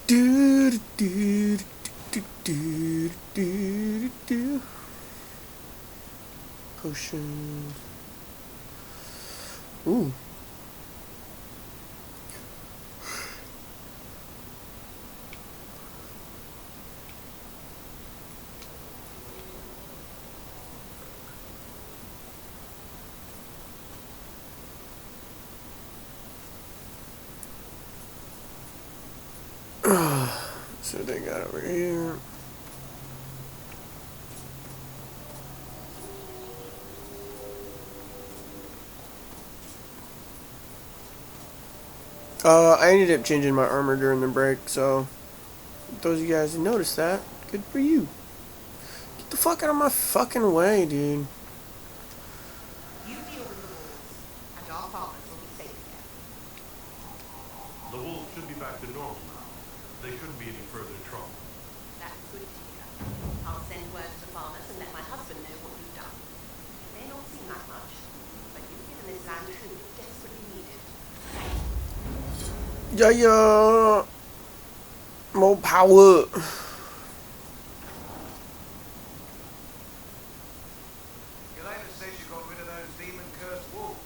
Do do do do do do do. Potions. Ooh. So they got over here. I ended up changing my armor during the break, so those of you guys who noticed that, good for you. Get the fuck out of my fucking way, dude. You deal with the wolves, and our farmers will be safe again. The wolves should be back to normal now. They shouldn't be any further trouble. That's good to hear. I'll send word to the farmers and let my husband know what you've done. It may not seem like much, but you've given this land tribute desperately needed. Thank you. Yeah. More power. Yelena says you got rid of those demon-cursed wolves.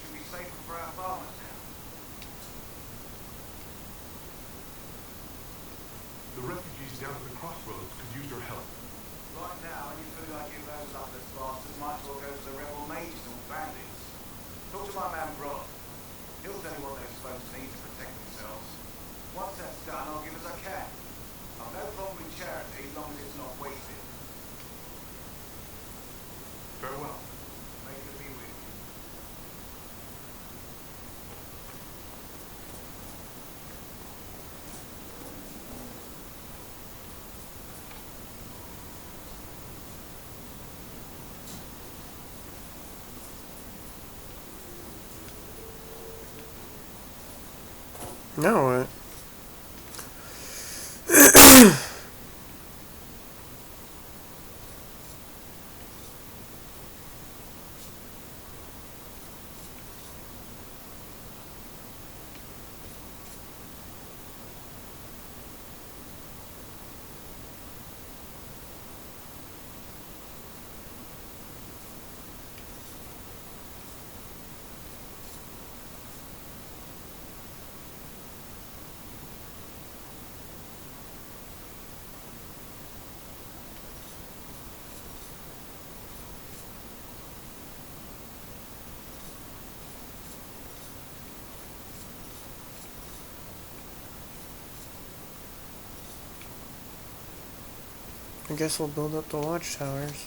Should be safer for our farmers now. The refugees down at the crossroads could use your help. Right now, any food I give those luckless bastards might as well go to the rebel mages or bandits. Talk to my man Brock. He'll tell you what they're supposed to need to protect themselves. Once that's done, I'll give as I can. I've no problem with charity as long as it's not wasted. Farewell. May it be with you. Now what? I guess we'll build up the watchtowers.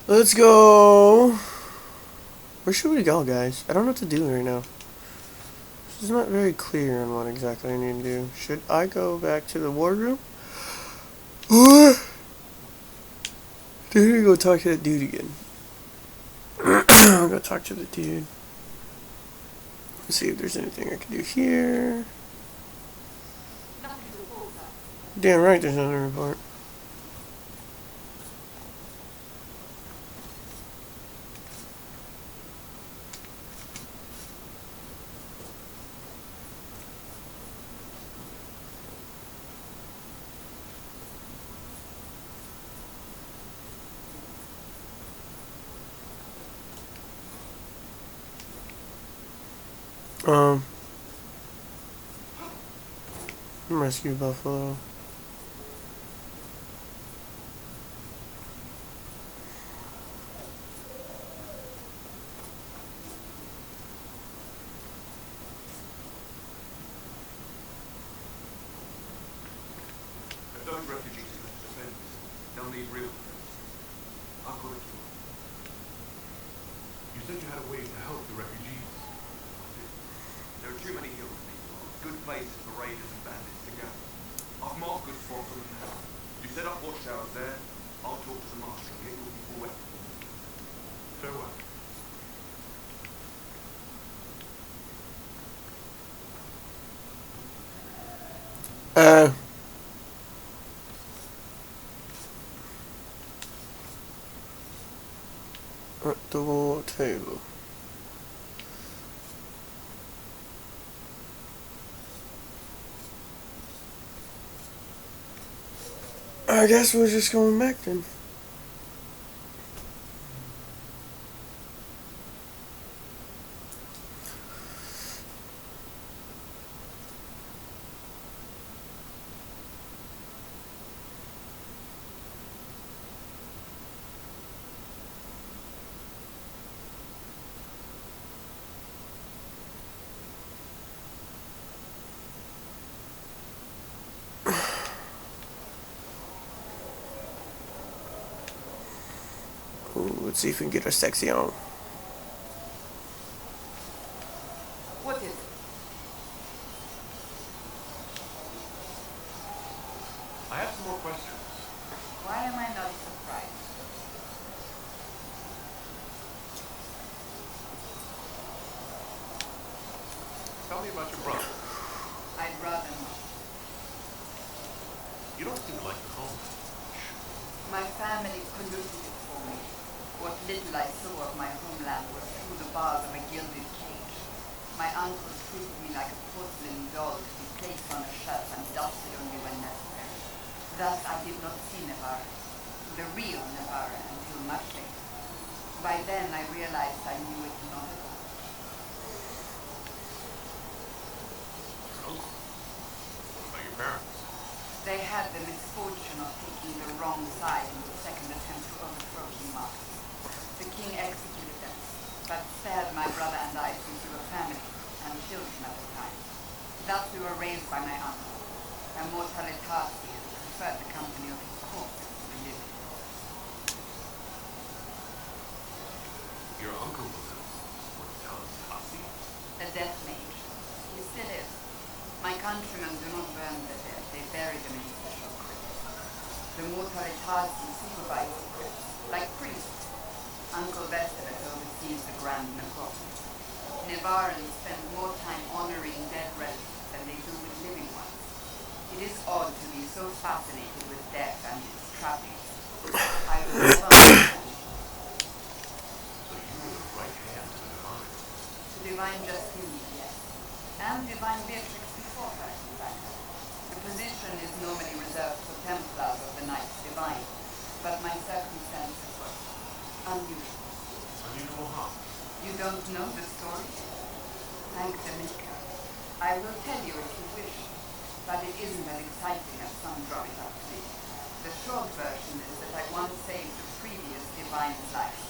Let's go. Where should we go, guys? I don't know what to do right now. This is not very clear on what exactly I need to do. Should I go back to the wardroom? Or do we go talk to that dude again? I'll go talk to the dude. Let's see if there's anything I can do here. Damn right there's another report. Rescue buffalo. If those refugees are defenders, they'll need real defense. I've got a cure. You said you had a way to help the refugees. There are too many hills in these parts. Good places for raiders and bandits to gather. I've marked good spots on them now. You set up watchtowers there. I'll talk to the master and get your people weapons. Farewell. At the war table. I guess we're just going back then. Ooh, let's see if we can get our sexy on. What is it? I have some more questions. Why am I not surprised? Tell me about your brother. I'd rather not. You don't seem to like the home. My family polluted it for me. What little I saw of my homeland was through the bars of a gilded cage. My uncle treated me like a porcelain doll to be placed on a dusted only when necessary. Thus I did not see Navarre, the real Navarre, until much later. By then I realized I knew it not at all. Your uncle? What about your parents? They had the misfortune of taking the wrong side in the second attempt to overthrow King Marcus. The king executed them, but spared my brother and I since we were family and children at the time. Thus we were raised by my uncle, a mortalitati who preferred the company of his corpse to the living. Your uncle was a mortalitati? A death mage. He still is. My countrymen do not burn their dead, they bury them in special crypts. The mortalitati supervise the crypts, like priests. Uncle Vestimus oversees the grand necropolis. Nevarans spend more time honoring dead relatives than they do with living ones. It is odd to be so fascinated with death and its trappings. I will never understand. So you were the right hand to the divine. To divine Justinian, yes. And divine Beatrix before her, in fact. The position is normally reserved for Templars of the Knights Divine, but my circumstances were unusual. Unusual how? You don't know the story? Thank the Maker. I will tell you if you wish, but it isn't as exciting as some draw it up to be. The short version is that I once saved the previous divine's life.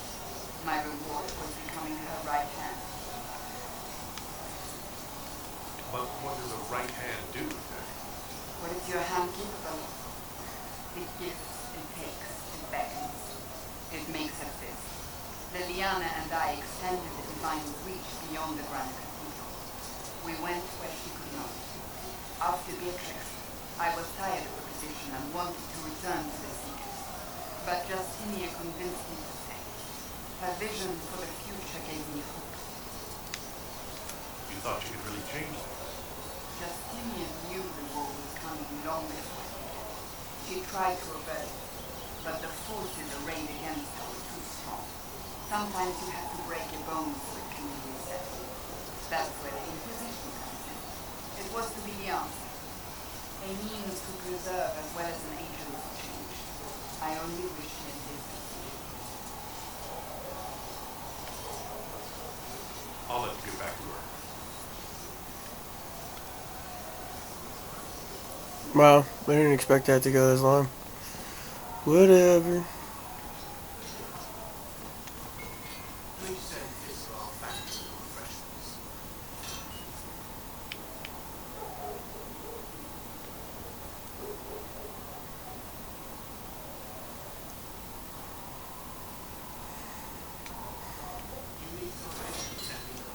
My reward was becoming her right hand. But what does a right hand do exactly? What is your hand capable of? It gives, it takes, it beckons. It makes a fist. Liliana and I extended the divine's reach beyond the Grand Cathedral. We went where she could not. After Beatrix, I was tired of the position and wanted to return to the Seekers. But Justinia convinced me to stay. Her vision for the future gave me hope. You thought you could really change things? Justinian knew the war was coming long before she did. She tried to avert it, but the forces arrayed against her were too strong. Sometimes you have to break your bones so it can be reset. That's where the Inquisition comes in. It was to be the answer. A means to preserve as well as an agent for change. I only wish it did. I'll let you get back to work. Wow, I didn't expect that to go this long. Whatever. We send this to our thanks and refreshments. You need some rest, let me know.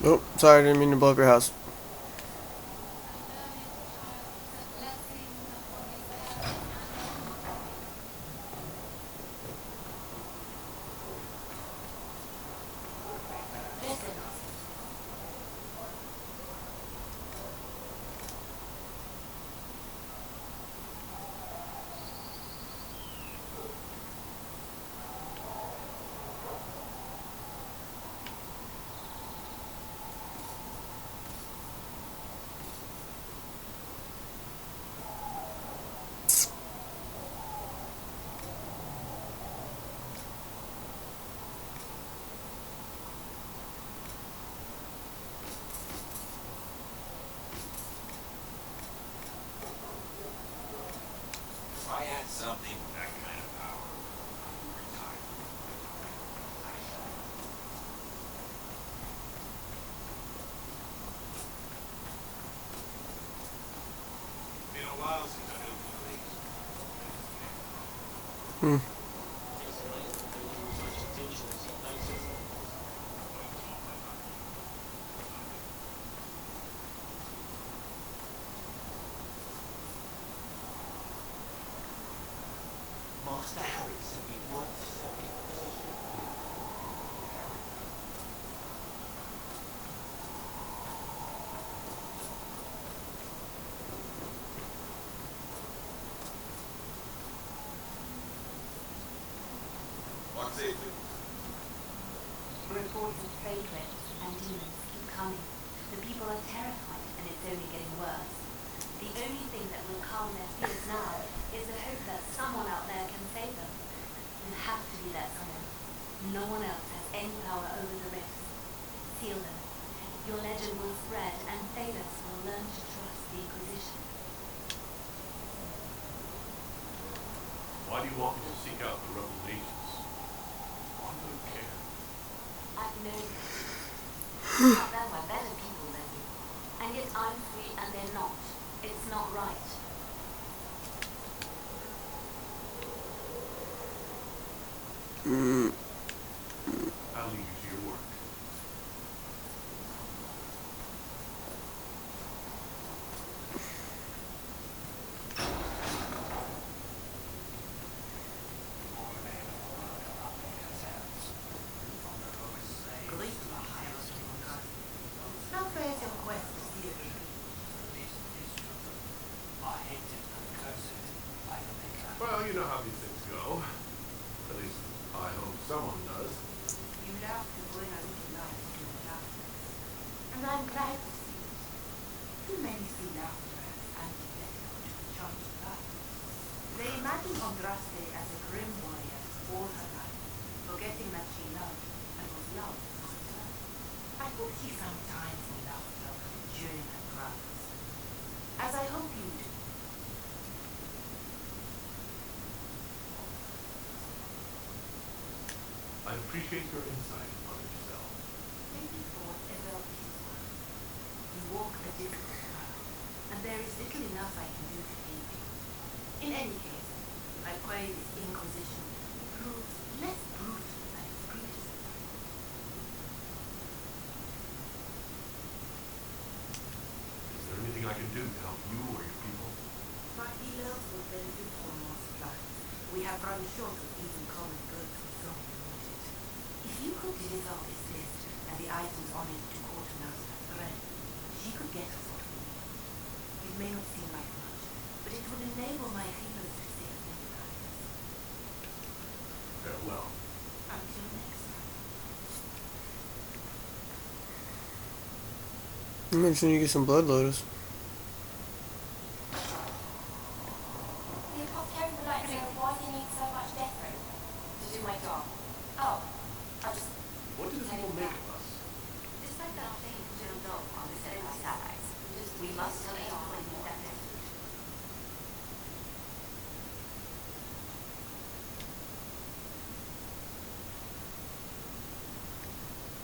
Oh, sorry, I didn't mean to blow up your house. Listen, If I had something with that kind of power, retire. Been a while since I built one of these. Hmm. Master Harry sent me word to sell the Inquisition. What's it? Reports of trade rifts and demons keep coming. The people are terrified, and it's only getting worse. The only thing that will calm their fears now is the hope that someone out there can save them. You have to be that someone. No one else has any power over the rifts. Seal them. Your legend will spread, and Thalos will learn to trust the Inquisition. Why do you want me to seek out the rebel nations? I don't care. I've known them. Some of them are better people than you. And yet I'm free and they're not. It's not right. I'll leave you to your work. How fair is your quest to see the truth? Well, you know how these things go. At least, I hope someone does. You love to bring a little light to the darkness. And I'm glad to see it. Too many see laughter as antithetical to the charm of life. They imagine Andraste as a grim warrior all her life, forgetting that she loved and was loved for herself. I hope she found time for laughter during her trials. As I hope you do. I appreciate your insight, Mother Giselle. Thank you for whatever is worth. You walk a difficult path, and there is little enough I can do to aid you. In any case, I pray this Inquisition proves less brutal than its predecessor. Is there anything I can do to help you or your people? My healers will benefit from more supplies. We have run short of even common goods we so wanted. If you could deliver this list and the items on it to Quartermaster Thread, she could get us what we need. It may not seem like much, but it would enable my healers to save many lives. Farewell. Until next time. You mentioned you get some blood lotus. The apothecary would like to know why you need so much death to do my job. Oh, I just... What do the people make of us? Despite our fame to the dog on the set of our allies, we must stay on and meet that message.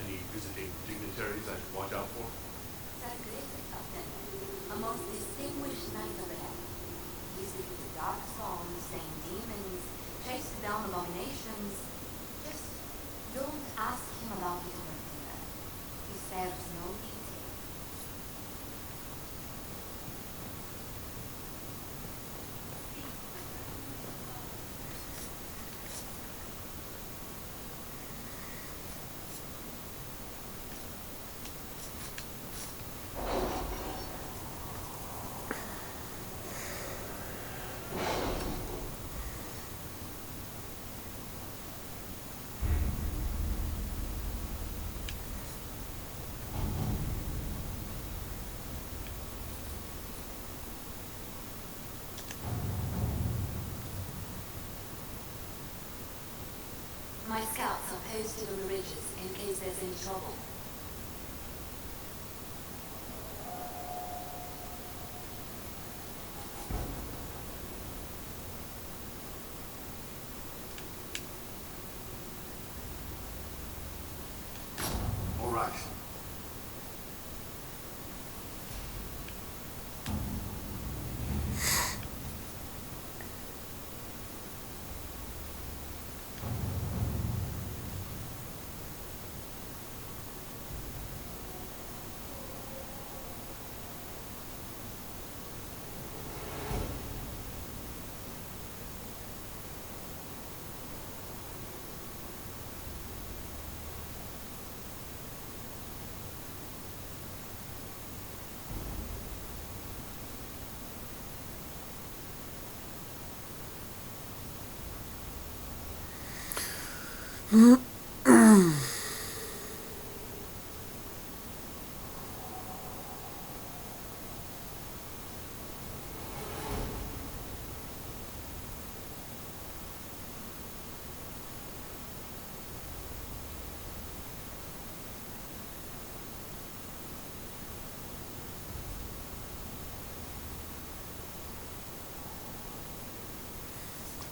Any visiting dignitaries I should watch out for? A most distinguished knight of the heaven. He's defeated dark storms, slain demons, chased down abominations. Just don't ask him about it over dinner. He's spares no detail. My scouts are posted on the ridges in case there's any trouble. All right.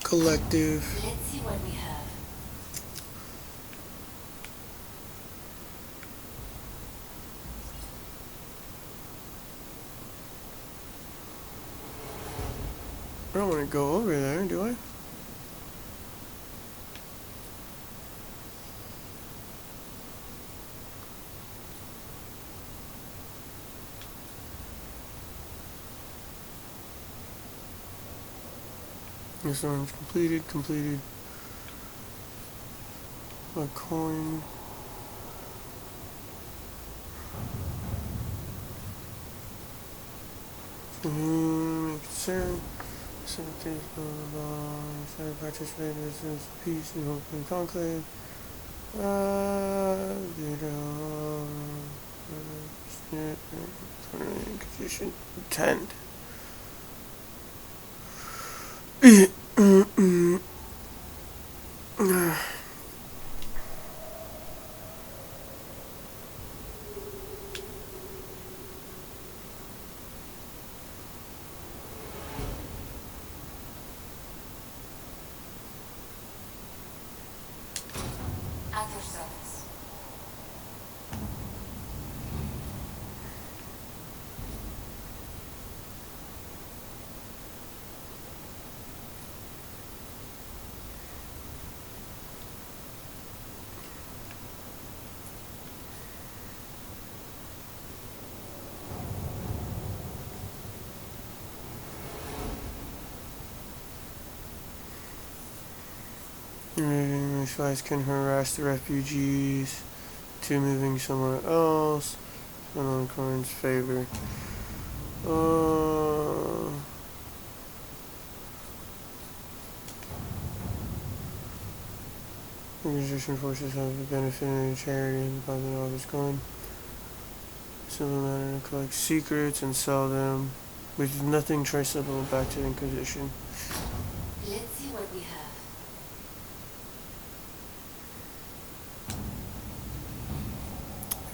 Collective. Let's see what we have. I don't want to go over there, do I? This one's completed. A coin. Concern. Facilitate participate in this peace and hope and conclave. DragonAgeInquisition 10. At your service. Spies can harass the refugees to moving somewhere else. On Corin's favor. Organization forces have the benefit of charity and the positive office coin. Civil matter to collect secrets and sell them with nothing traceable back to the Inquisition. Let's see what we have.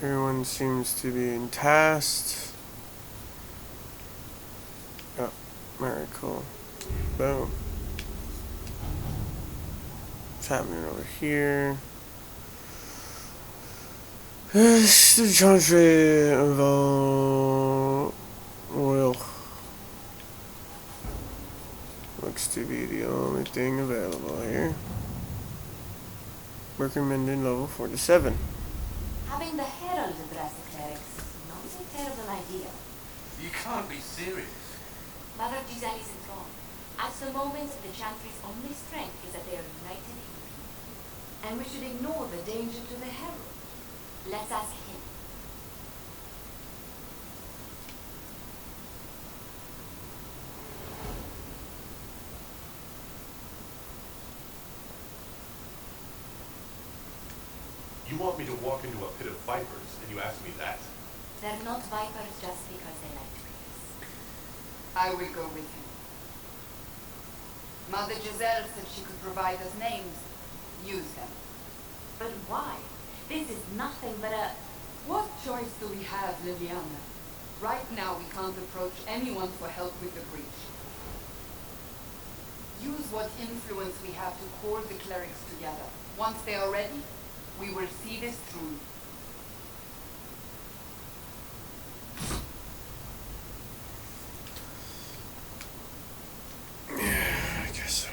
Everyone seems to be in task. Oh, very cool. Boom. What's happening over here? The country of oil looks to be the only thing available here. Recommended level 47. Having the herald address the clerics is not a terrible idea. You can't be serious. Mother Giselle is enthroned. At the moment, the Chantry's only strength is that they are united in peace. And we should ignore the danger to the herald. Let's ask him. You want me to walk into a pit of vipers, and you ask me that? They're not vipers just because they like trees. I will go with him. Mother Giselle said she could provide us names. Use them. But why? This is nothing but a... What choice do we have, Liliana? Right now we can't approach anyone for help with the breach. Use what influence we have to call the clerics together. Once they are ready, we will see this through. I guess so.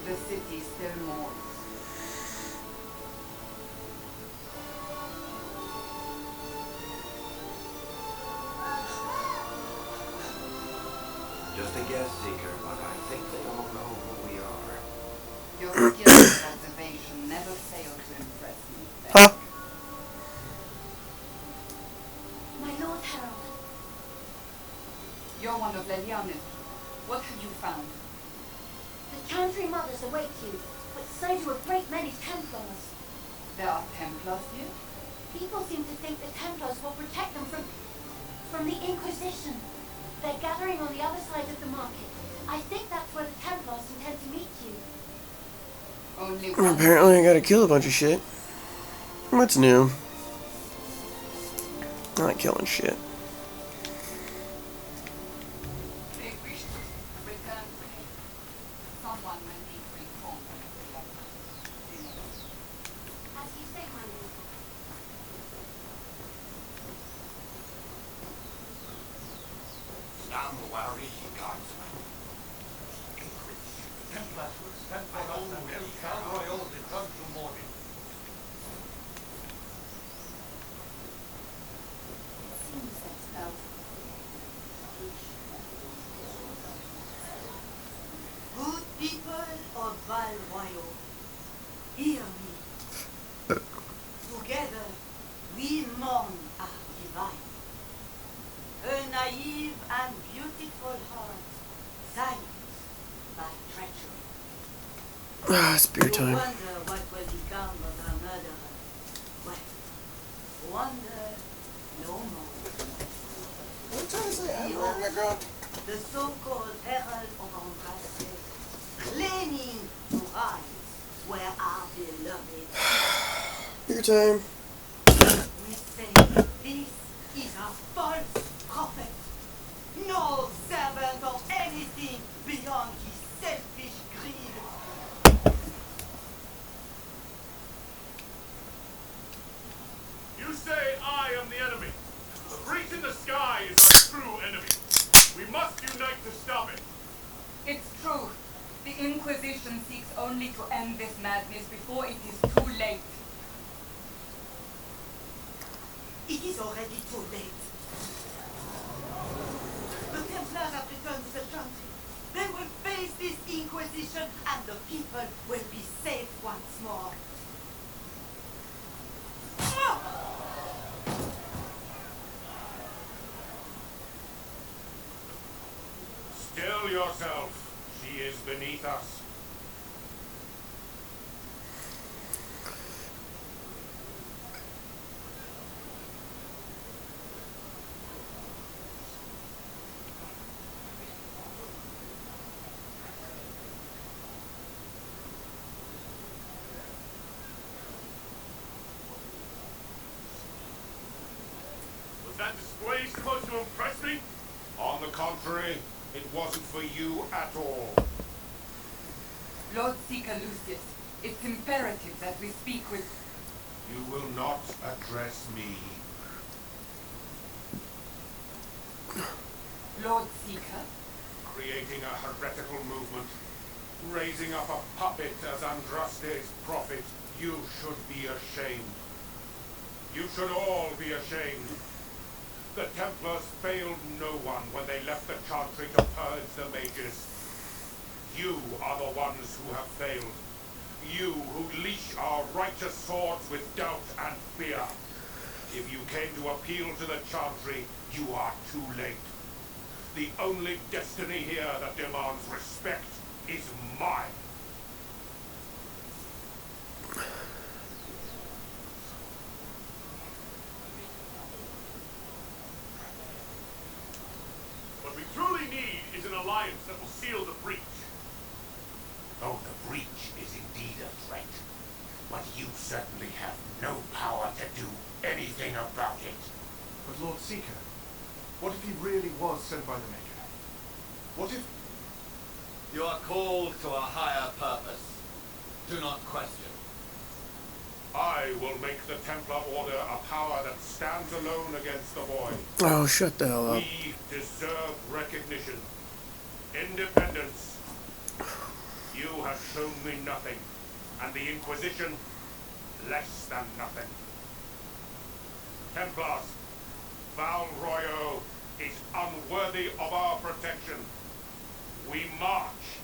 The city still mourns. Just a guess seeker, but I think they all know who we are. Your skills of observation never fail to impress me. Huh? My Lord Herald. You're one of Leliana's. What have you found? The Chantry mothers await you, but so do a great many Templars. There are Templars here? People seem to think the Templars will protect them from the Inquisition. They're gathering on the other side of the market. I think that's where the Templars intend to meet you. Only Well, one. apparently I gotta kill a bunch of shit. What's new? I like killing shit. They wish to return to me. Someone will need to inform them of the letter. As you say, my lord. Stand wary, guardsman. Inquisition. Templars will stand for all El Royal return to morning. It seems that spells. Good people of Val Royal, hear me. Together, we mourn our divine. A naive and beautiful heart, silenced by treachery. Ah, it's beer You time. wonder what will become of her murderer. Well, wonder no more. What are you trying to say? The so-called herald of Andraste, claiming to rise where our beloved. Beer time. We say this is a false prophet. No servant of anything beyond his selfish greed. You say I am the enemy. The breach in the sky is the true enemy. We must unite to stop it. It's true. The Inquisition seeks only to end this madness before it is too late. It is already too late. The Templars have returned to the country. They will face this Inquisition and the people will be safe once more. Still yourself. She is beneath us. that display supposed to impress me? On the contrary, it wasn't for you at all. Lord Seeker Lucius, it's imperative that we speak with... You will not address me. Lord Seeker? Creating a heretical movement, raising up a puppet as Andraste's prophet, you should be ashamed. You should all be ashamed. The Templars failed no one when they left the Chantry to purge the mages. You are the ones who have failed. You who leash our righteous swords with doubt and fear. If you came to appeal to the Chantry, you are too late. The only destiny here that demands respect is mine. What we truly need is an alliance that will seal the breach. Oh, the breach is indeed a threat. But you certainly have no power to do anything about it. But Lord Seeker, what if he really was sent by the Maker? What if... You are called to a higher purpose. Do not question. I will make the Templar Order a power that stands alone against the Void. Oh, shut the hell up. We deserve recognition. Independence. You have shown me nothing, and the Inquisition, less than nothing. Templars, Val Royo is unworthy of our protection. We march.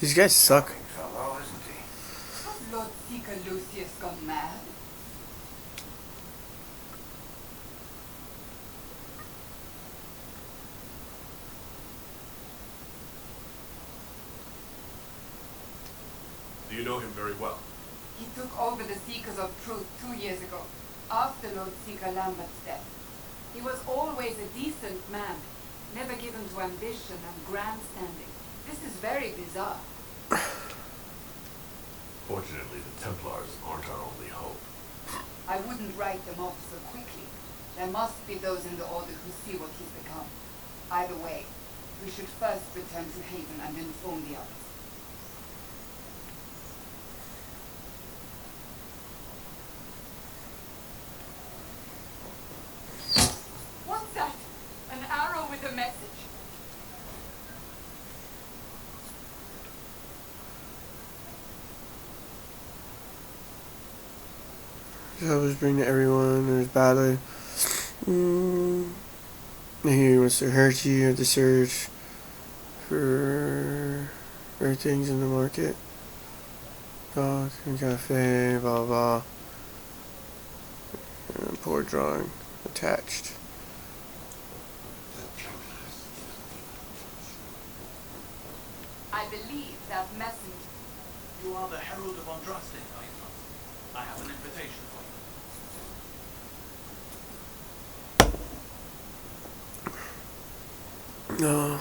These guys suck. fellow, isn't he? Has Lord Seeker Lucius gone mad? Do you know him very well? He took over the Seekers of Truth 2 years ago, after Lord Seeker Lambert's death. He was always a decent man, never given to ambition and grandstanding. This is very bizarre. Fortunately, the Templars aren't our only hope. I wouldn't write them off so quickly. There must be those in the Order who see what he's become. Either way, we should first return to Haven and inform the others. What's that? An arrow with a message? So I was bringing everyone. There's Bradley. He wants to hurt you at the search for things in the market. Dog and cafe, blah blah. And poor drawing attached. I believe that messenger. You are the Herald of Andraste, are you not? I have an invitation for you. No.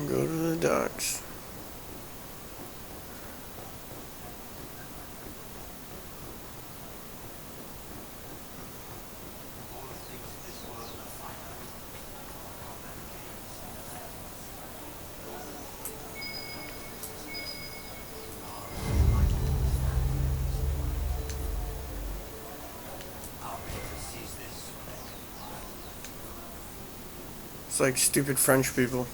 Go to the docks. It's like stupid French people.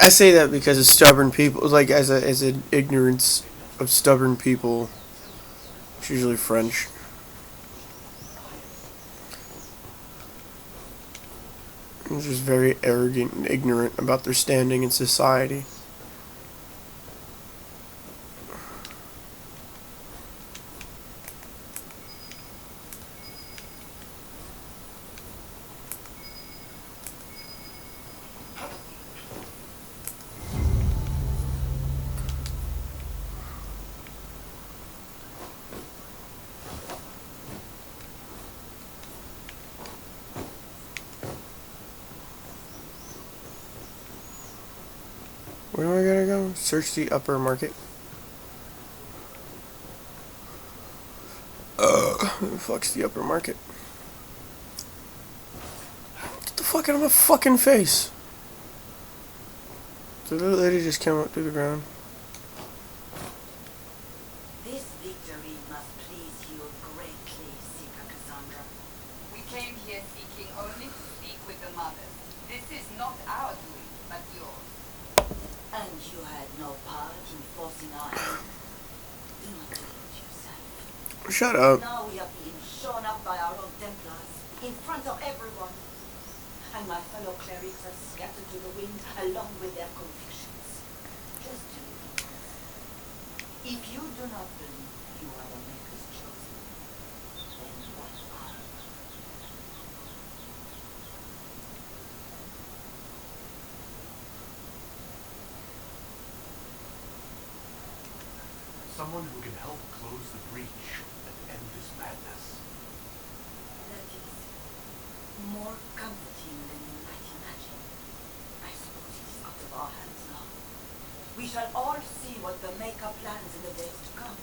I say that because of stubborn people, like as an ignorance of stubborn people. It's usually French. They're just very arrogant and ignorant about their standing in society. Where do I gotta go? Search the upper market. Who the fuck's the upper market? Get the fuck out of my fucking face! Did the lady just come up through the ground? This victory must please you greatly, Seeker Cassandra. We came here seeking only to speak with the mothers. This is not our doing, but yours. And you had no part in forcing our hand. Do not delude yourself. Shut up. Now we are being shown up by our own Templars, in front of everyone. And my fellow clerics are scattered to the wind along with their convictions. Just do it. If you do not believe you are the Maker's chosen, then what are you? Someone who can help close the breach and end this madness. That is more comforting than you might imagine. I suppose it is out of our hands now. We shall all see what the Maker plans in the days to come.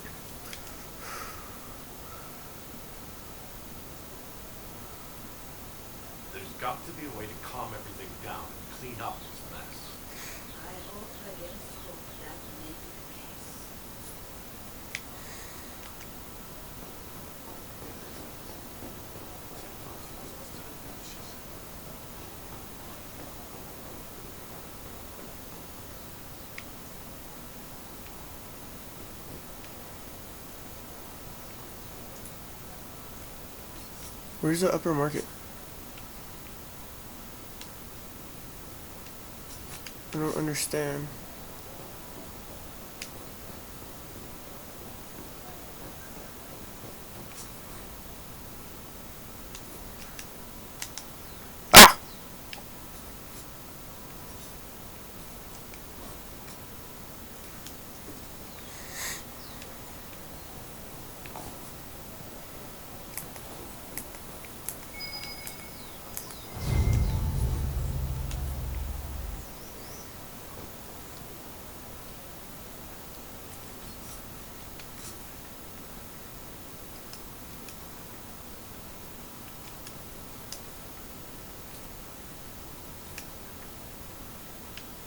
There's got to be a way to calm everything down and clean up this mess. I hope against hope that may be the case. Where's the upper market? I don't understand. Ah!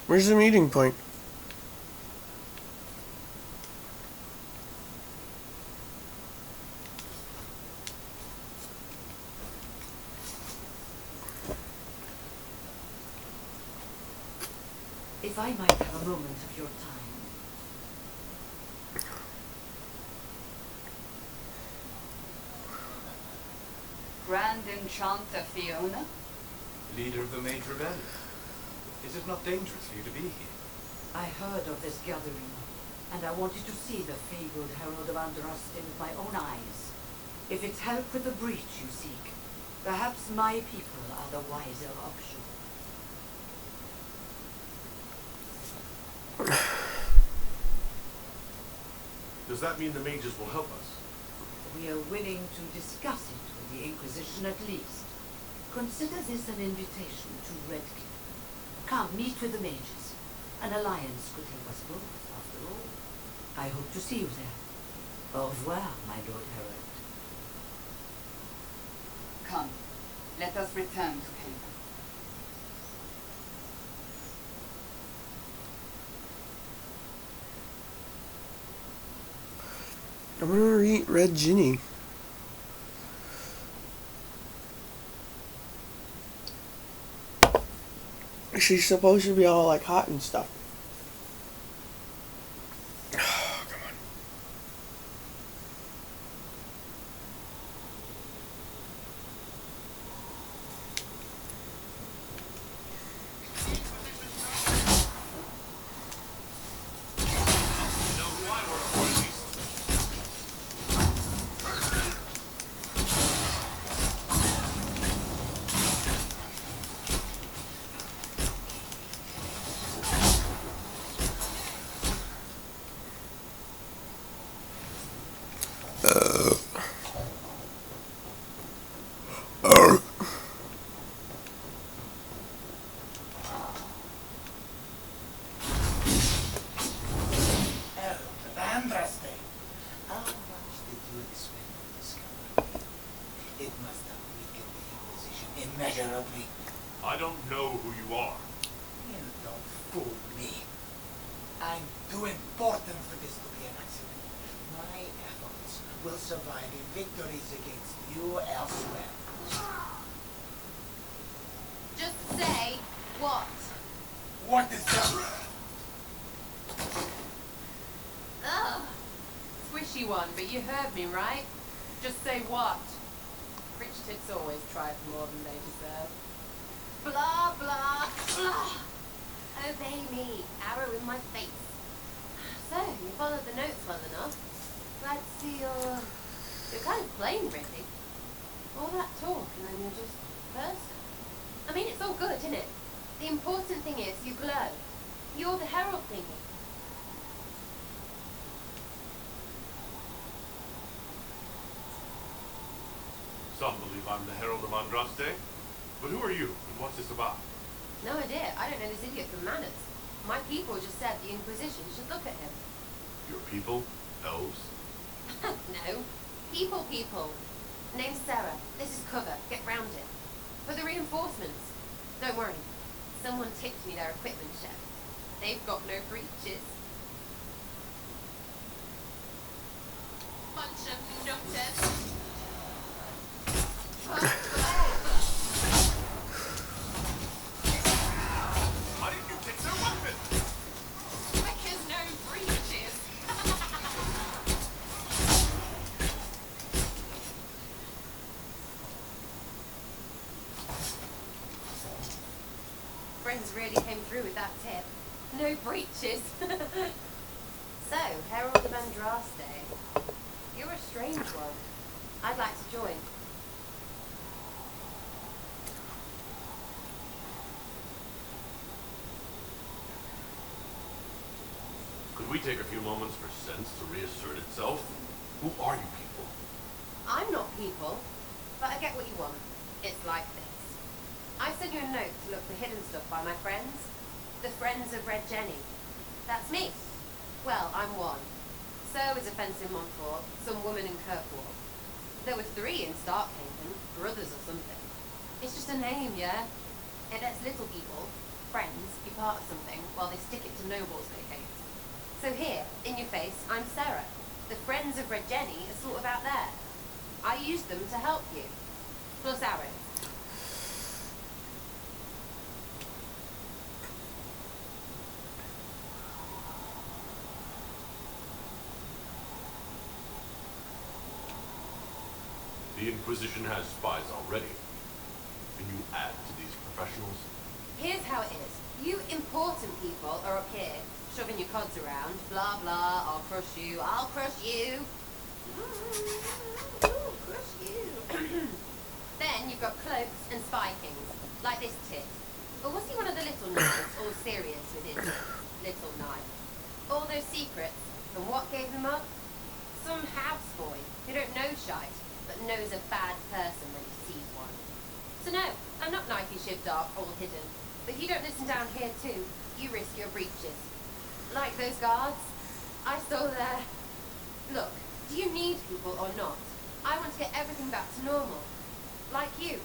Where's the meeting point? If I might have a moment of your time. Grand Enchanter Fiona? Leader of the Mage Rebellion. Is it not dangerous for you to be here? I heard of this gathering, and I wanted to see the fabled Herald of Andraste with my own eyes. If it's help with the breach you seek, perhaps my people are the wiser option. Does that mean the mages will help us? We are willing to discuss it with the Inquisition at least. Consider this an invitation to Redkin. Come, meet with the mages. An alliance could help us both, after all. I hope to see you there. Au revoir, my Lord Herald. Come, let us return to Haven. I'm gonna eat Red Ginny. She's supposed to be all like hot and stuff. Oh, come on. of me. I don't know who you are. You don't fool me. I'm too important for this to be an accident. My efforts will survive in victories against you elsewhere. Just say what? What is that? Ugh. Squishy one, but you heard me, right? Just say what? Rich tits always try for more than they deserve. Blah, blah, blah. Obey me. Arrow in my face. So, you followed the notes well enough. Glad to see you're kind of plain, really. All that talk and then you're just person. I mean, it's all good, isn't it? The important thing is you glow. You're the herald thingy. Some believe I'm the Herald of Andraste. But who are you, and what's this about? No idea. I don't know this idiot from manners. My people just said the Inquisition should look at him. Your people? Elves? No. People. Name's Sarah. This is cover. Get round it. For the reinforcements. Don't worry. Someone tipped me their equipment shed. They've got no breaches. Bunch of nutters. Why didn't you take their weapon? Because no breaches. Friends really came through with that tip. No breaches. So, Herald of Andraste. You're a strange one. I'd like to join. Could we take a few moments for sense to reassert itself? Who are you people? I'm not people, but I get what you want. It's like this. I sent you a note to look for hidden stuff by my friends. The Friends of Red Jenny. That's me. Well, I'm one. So is a fence in Montfort, some woman in Kirkwall. There were 3 in Starkhaven, brothers or something. It's just a name, yeah? It lets little people, friends, be part of something while they stick it to nobles they hate. So here, in your face, I'm Sarah. The Friends of Red Jenny are sort of out there. I used them to help you. Plus arrows. The Inquisition has spies already. Can you add to these professionals? Here's how it is. You important people are up here, shoving your cods around. Blah, blah, I'll crush you, I'll crush you. Ooh, crush you. Then you've got cloaks and spy kings, like this tit. Or was he one of the little knives, all serious with his little knife? All those secrets, and what gave him up? Some houseboy who don't know shite, but knows a bad person when he sees one. So no, I'm not knifey shiv dark, all hidden. But if you don't listen down here too, you risk your breaches. Like those guards, I saw their... Look, do you need people or not? I want to get everything back to normal. Like you.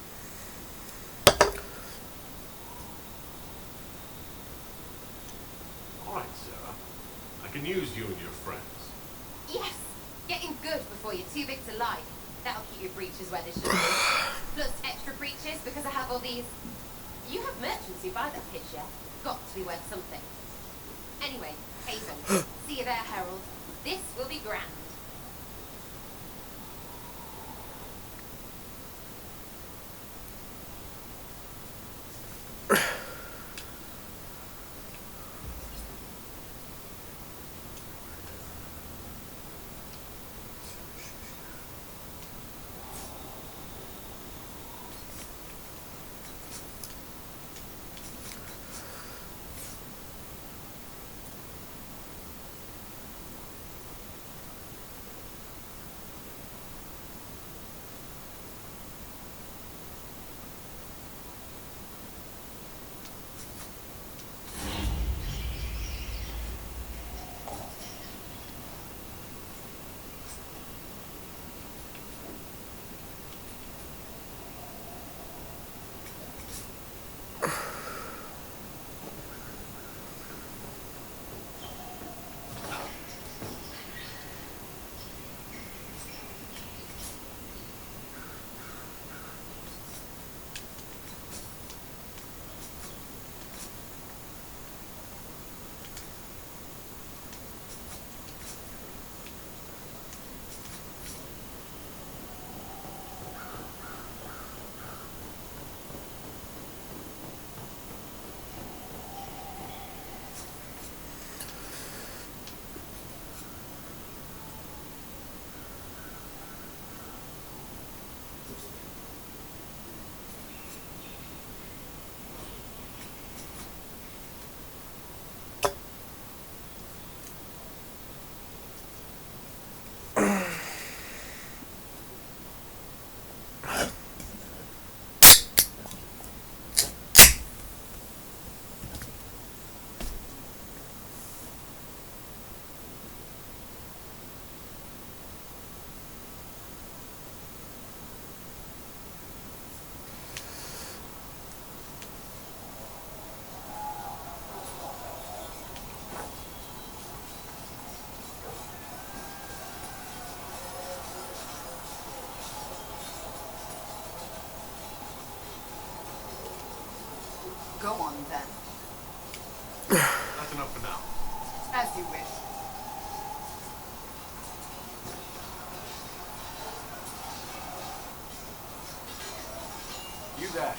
Alright, Sarah. I can use you and your friends. Yes! Getting good before you're too big to like. That'll keep your breeches where they should be. Plus extra breeches because I have all these... You have merchants who buy that pitch, yeah? Got to be worth something. Anyway, Haven. See you there, Herald. This will be grand. Go on then. That's enough for now. As you wish. You there.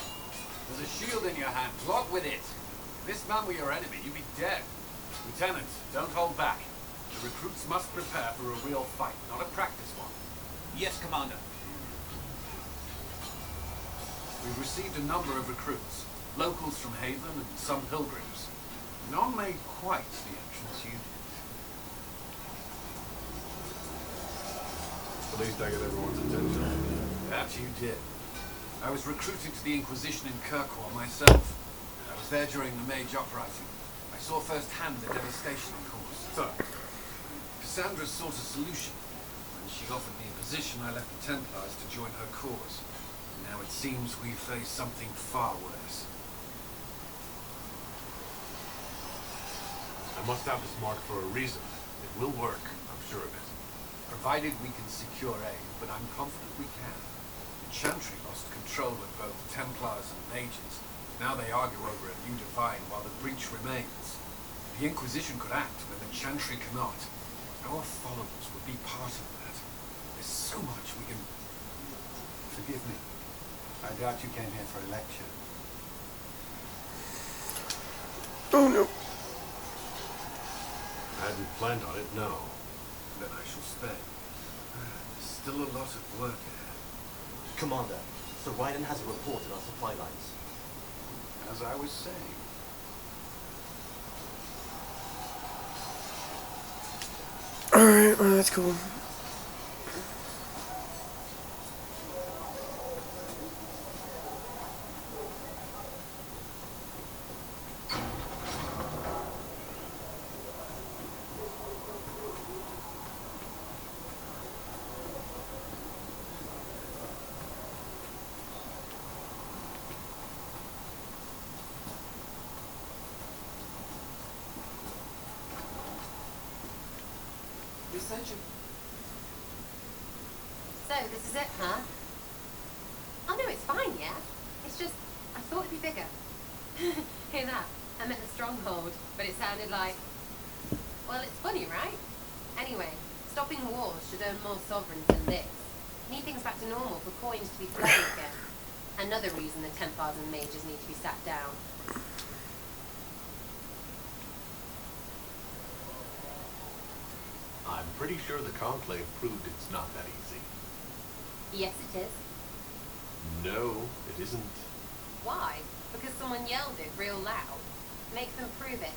There's a shield in your hand. Plot with it. If this man were your enemy, you'd be dead. Lieutenant, don't hold back. The recruits must prepare for a real fight, not a practice one. Yes, Commander. We've received a number of recruits. Locals from Haven and some pilgrims. None made quite the entrance you did. At least I got everyone's attention. That you did. I was recruited to the Inquisition in Kirkwall myself. I was there during the Mage Uprising. I saw firsthand the devastation it caused. So, Cassandra sought a solution. When she offered me a position, I left the Templars to join her cause. Now it seems we face something far worse. I must have this mark for a reason. It will work, I'm sure of it. Provided we can secure aid, but I'm confident we can. The Chantry lost control of both Templars and Mages. Now they argue over a new divine while the breach remains. The Inquisition could act when the Chantry cannot. Our followers would be part of that. There's so much we can... Forgive me. I doubt you came here for a lecture. Oh no. I hadn't planned on it, no. Then I shall spare. There's still a lot of work ahead. Commander, Sir Ryden has a report on our supply lines. As I was saying. Alright, well, that's cool. So, this is it, huh? Oh no, it's fine, yeah? It's just, I thought it'd be bigger. Hear that? I meant the stronghold, but it sounded like... Well, it's funny, right? Anyway, stopping wars should earn more sovereigns than this. Need things back to normal for coins to be flowing again. Another reason the Templars and Mages need to be sat down. I'm pretty sure the Conclave proved it's not that easy. Yes, it is. No, it isn't. Why? Because someone yelled it real loud. Make them prove it.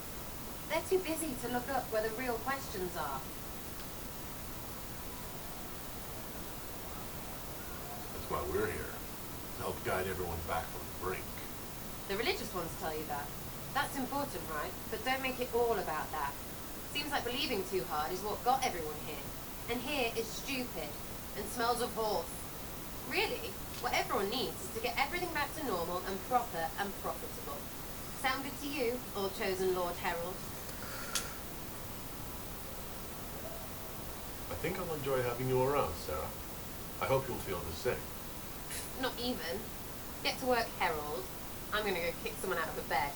They're too busy to look up where the real questions are. That's why we're here. To help guide everyone back from the brink. The religious ones tell you that. That's important, right? But don't make it all about that. Seems like believing too hard is what got everyone here. And here is stupid and smells of horse. Really, what everyone needs is to get everything back to normal and proper and profitable. Sound good to you, or chosen Lord Herald? I think I'll enjoy having you around, Sarah. I hope you'll feel the same. Not even. Get to work, Herald. I'm gonna go kick someone out of the bed.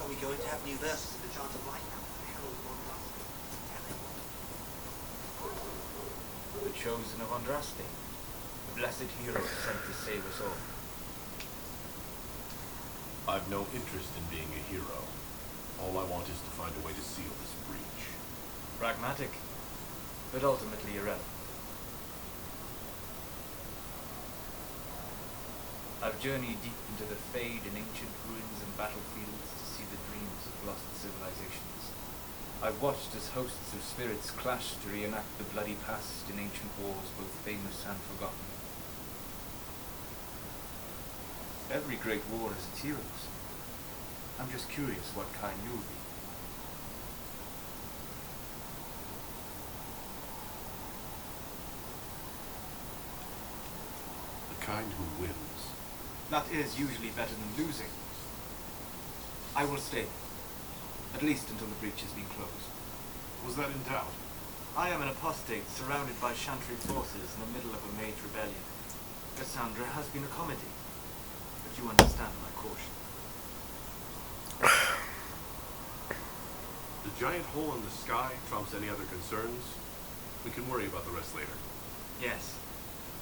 Are we going to have new verses of the Chant of Light now? Herald of Andraste. The chosen of Andraste. The blessed hero sent to save us all. I've no interest in being a hero. All I want is to find a way to seal this breach. Pragmatic, but ultimately irrelevant. I've journeyed deep into the fade in ancient ruins and battlefields to see the dreams of lost civilizations. I've watched as hosts of spirits clash to reenact the bloody past in ancient wars both famous and forgotten. Every great war has its heroes. I'm just curious what kind you'll be. The kind who wins. That is usually better than losing. I will stay. At least until the breach has been closed. Was that in doubt? I am an apostate surrounded by Chantry forces in the middle of a mage rebellion. Cassandra has been accommodating, but you understand my caution. The giant hole in the sky trumps any other concerns. We can worry about the rest later. Yes,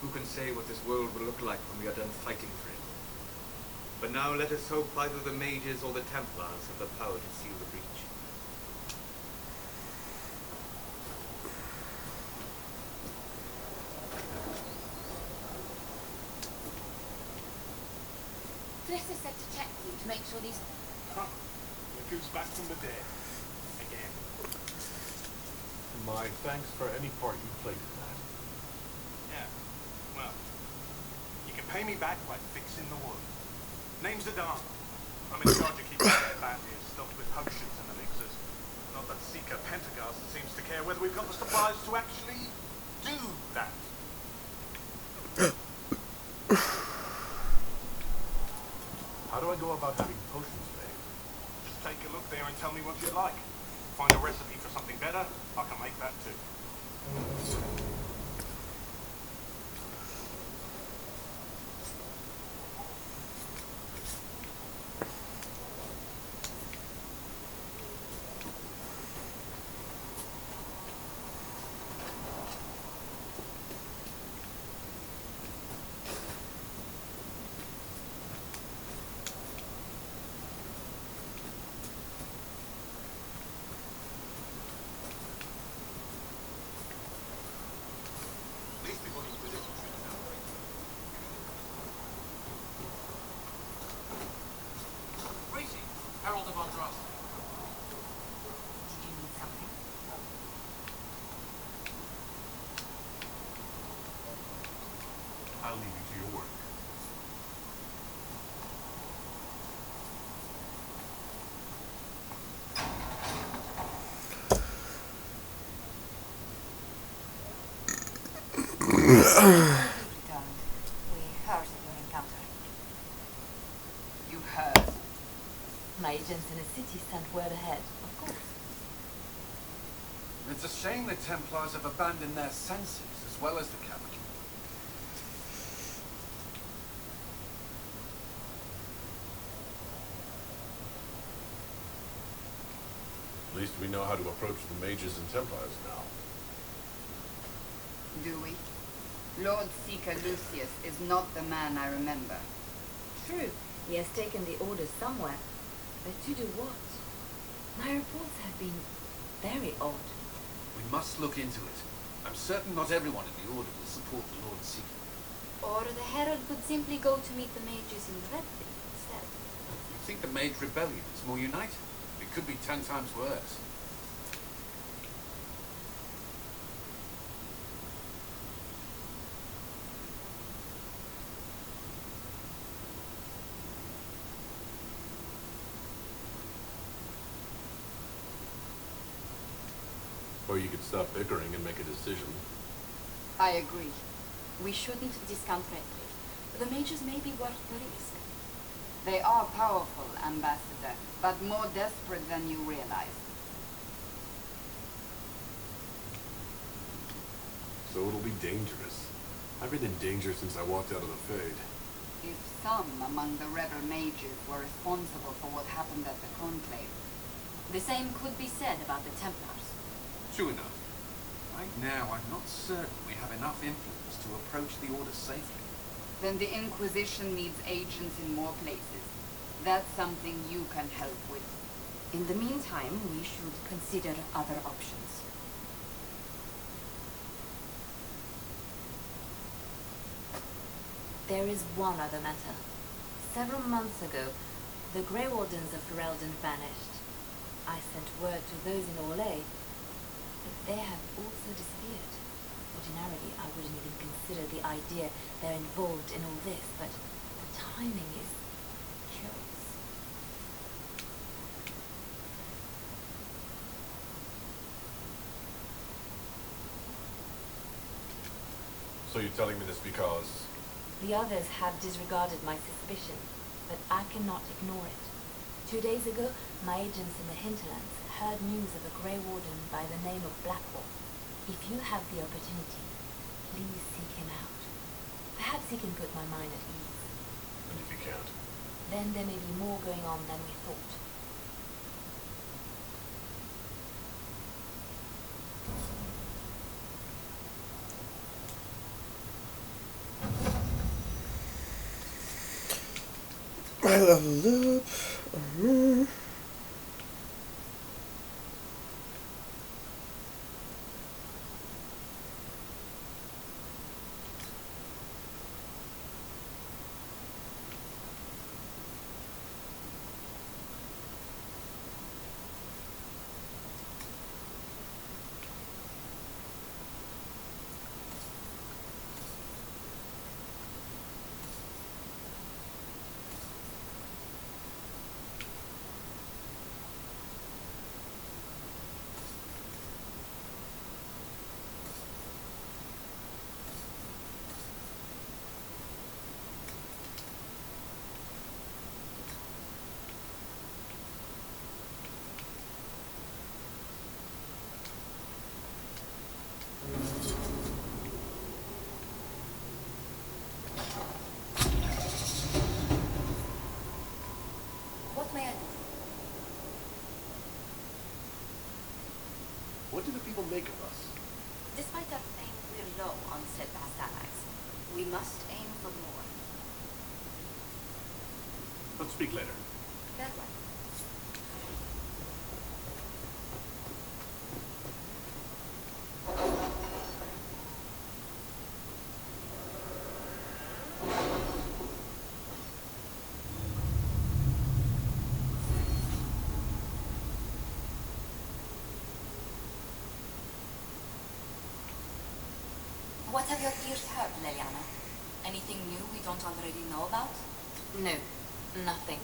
who can say what this world will look like when we are done fighting for it? But now let us hope either the mages or the Templars have the power to seal the breach. Fliss said to check you to make sure these... Huh. Look who's back from the dead. Again. My thanks for any part you played in that. Yeah, well, you can pay me back by fixing the wood. Name's Adan. I'm in charge of keeping their bandits stuffed with potions and elixirs. Not that Seeker Pentagast seems to care whether we've got the supplies to actually do that. How do I go about having potions made? Just take a look there and tell me what you'd like. Find a recipe for something better, I can make that too. Did you need something? I'll leave you to your work. Returned. We heard of your encounter. You heard? My agents in the city sent word ahead, of course. It's a shame the Templars have abandoned their senses as well as the capital. At least we know how to approach the mages and Templars now. Do we? Lord Seeker Lucius is not the man I remember. True, he has taken the orders somewhere. But to do what? My reports have been very odd. We must look into it. I'm certain not everyone in the Order will support the Lord Seeker. Or the Herald could simply go to meet the mages in Redfin instead. You think the Mage Rebellion is more united? It could be 10 times worse. Or you could stop bickering and make a decision. I agree. We shouldn't discount Redfin. The mages may be worth the risk. They are powerful, Ambassador, but more desperate than you realize. So it'll be dangerous. I've been in danger since I walked out of the Fade. If some among the rebel mages were responsible for what happened at the Conclave, The same could be said about the Templars. True enough. Right now, I'm not certain we have enough influence to approach the Order safely. then the Inquisition needs agents in more places. That's something you can help with. In the meantime, we should consider other options. There is one other matter. Several months ago, the Grey Wardens of Ferelden vanished. I sent word to those in Orlais, but they have also disappeared. Ordinarily, I wouldn't even consider the idea they're involved in all this, but the timing is curious. So you're telling me this because... The others have disregarded my suspicion, but I cannot ignore it. 2 days ago, my agents in the hinterlands heard news of a Grey Warden by the name of Blackwall. If you have the opportunity, please seek him out. Perhaps he can put my mind at ease. And if you can't? Then there may be more going on than we thought. I leveled up. What may I do? What do the people make of us? Despite our saying we're low on steadfast allies, we must aim for more. Let's speak later. Very well. What have your ears heard, Leliana? Anything new we don't already know about? No, nothing.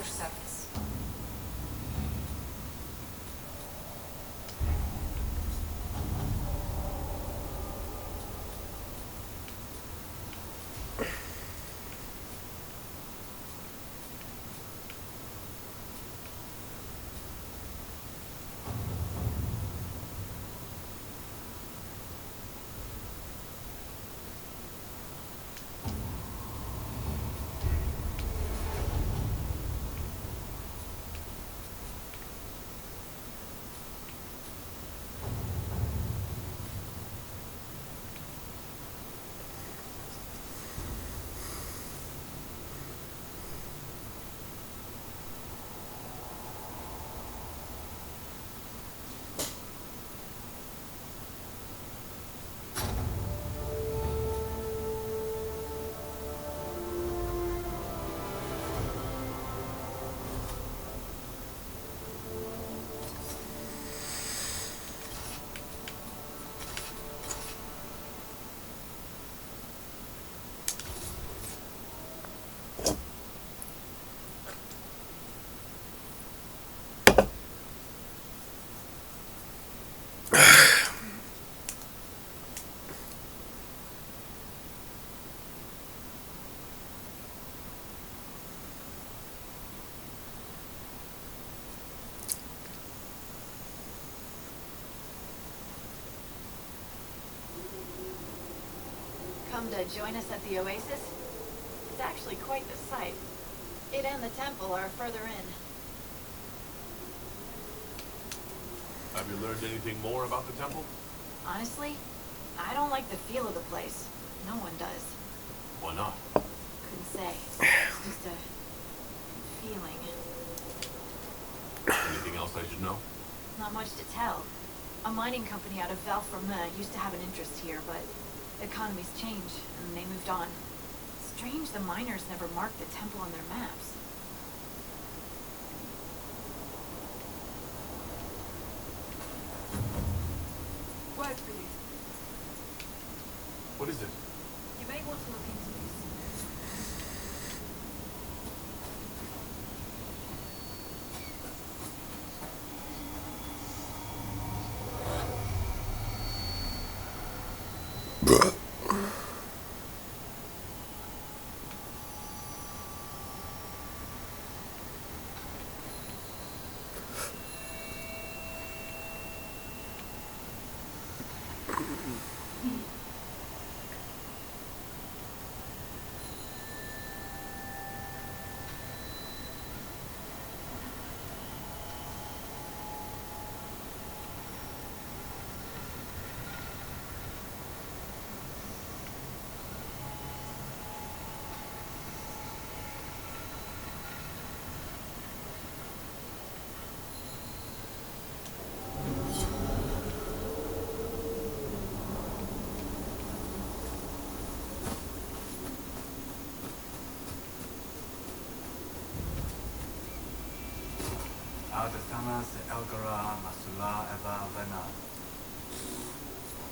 outer surface. Come to join us at the oasis? It's actually quite the sight. It and the temple are further in. Have you learned anything more about the temple? Honestly, I don't like the feel of the place. No one does. Why not? Couldn't say. It's just a feeling. Anything else I should know? Not much to tell. A mining company out of Valframa used to have an interest here, but economies changed, and they moved on. Strange the miners never marked the temple on their maps. Work for you. What is it? You may want to look into this.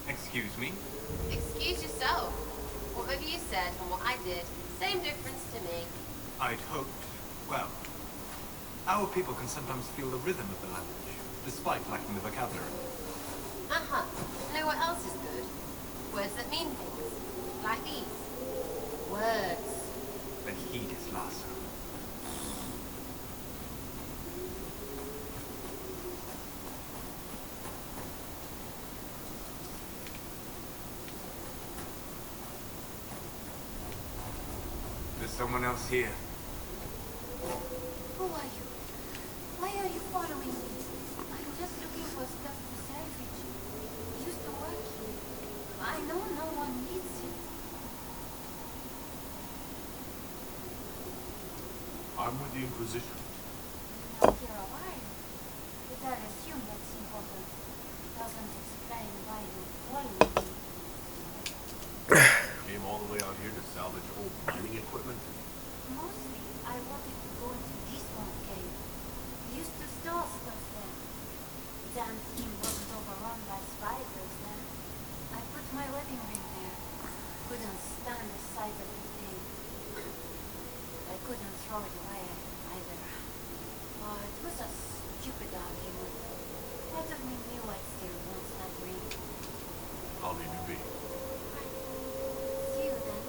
Excuse me? Excuse yourself. Whatever you said and what I did, same difference to me. I'd hoped. Well, our people can sometimes feel the rhythm of the language, despite lacking the vocabulary. Uh-huh. Know what else is good? Words that mean things. Like these. Words. But heed his lasso. There's someone else here. Who are you? Why are you following me? I'm just looking for stuff to salvage. I used to work here. I know no one needs it. I'm with the Inquisition. Been out here a while. But I assume that's important. Doesn't explain why you follow me. Came all the way out here to salvage old mining equipment. Mostly, I wanted to go into this one cave. We used to store stuff there. Damn thing wasn't overrun by spiders then. I put my wedding ring there. Couldn't stand the sight of the thing. I couldn't throw it away either. it was a stupid argument. Part of me knew I'd still want that ring. I'll leave you be. See you then.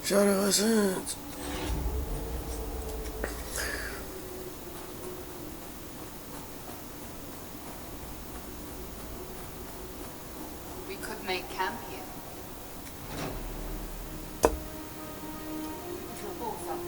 Shadow Essence. We could make camp here. Put your balls up.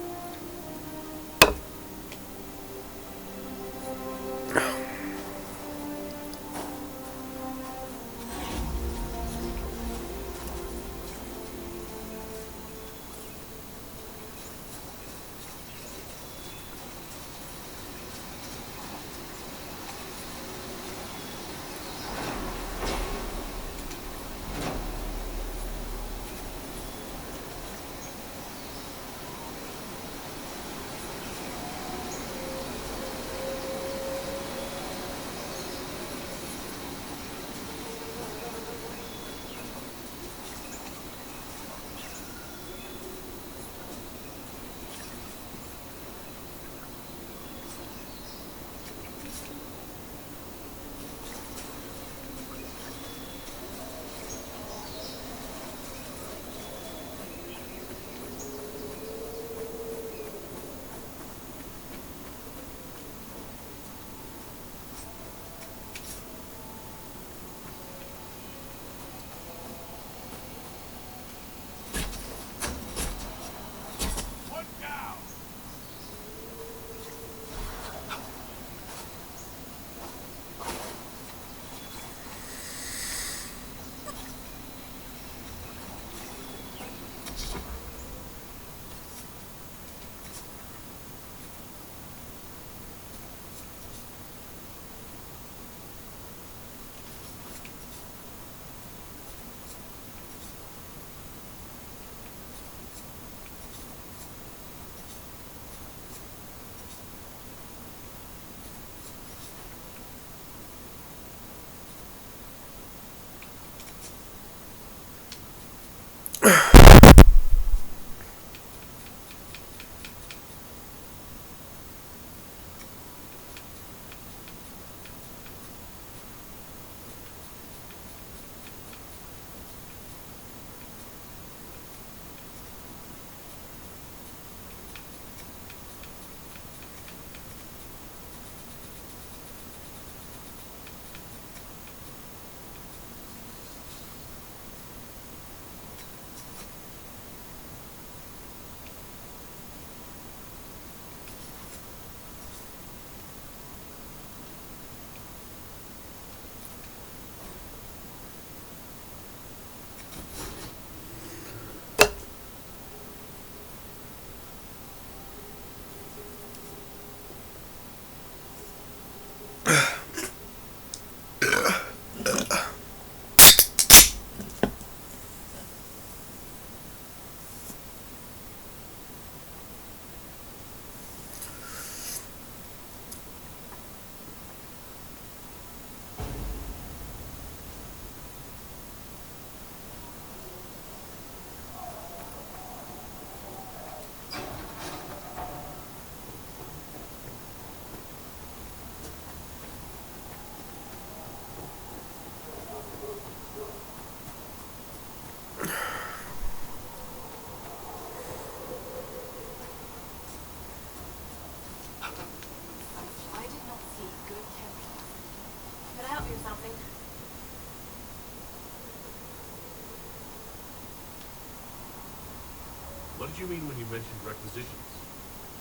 did you mean when you mentioned requisitions?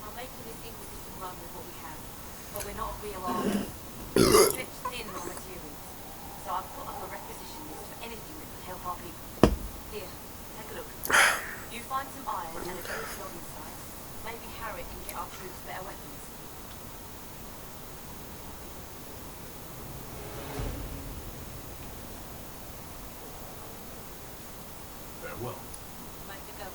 I'm making this Inquisition run with what we have, but we're not a real army. We're stretched thin on materials, so I've put up a requisition list for anything that could help our people. Here, take a look. You find some iron and a good logging site. Maybe Harriet can get our troops better weapons. Farewell. Make it go.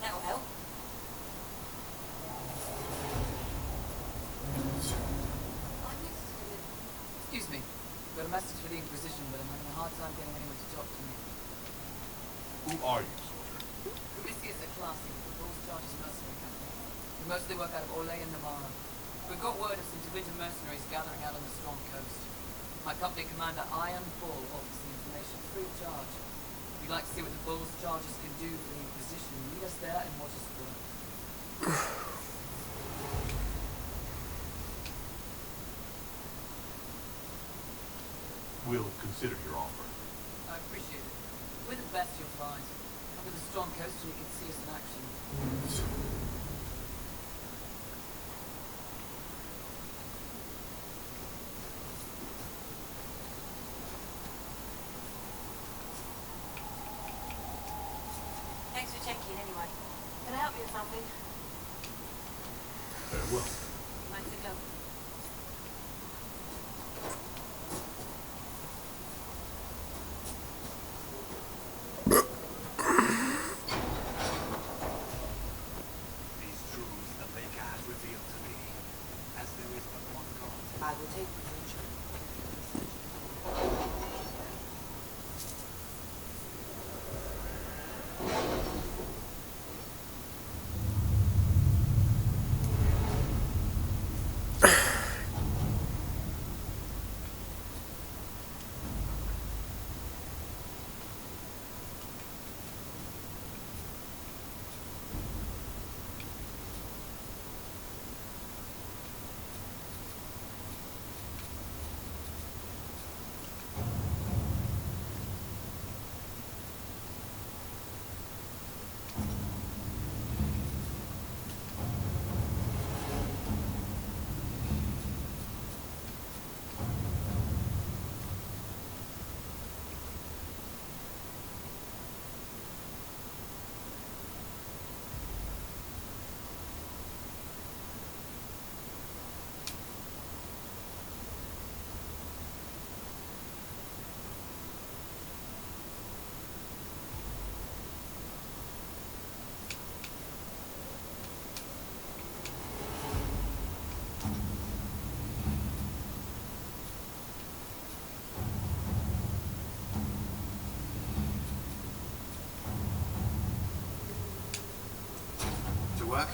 That'll help. Excuse me. Got a message for the Inquisition, but I'm having a hard time getting anyone to talk to me. Who are you, soldier? Odysseus a classy with the Bulls Charges Mercenary Company. We mostly work out of Orlais and Navarra. We've got word of some Divinity mercenaries gathering out on the Storm Coast. My company commander, Iron Bull, offers the information free of charge. If you'd like to see what the Bulls Charges can do for the Inquisition, meet us there and watch us work. We'll consider your offer. I appreciate it. We're the best you'll find. Come to the Storm Coast and you can see us in action. Thanks for checking anyway. Can I help you with something? Farewell. Make it go. These truths the Maker has revealed to me, as there is but one God. I will take revenge. To work?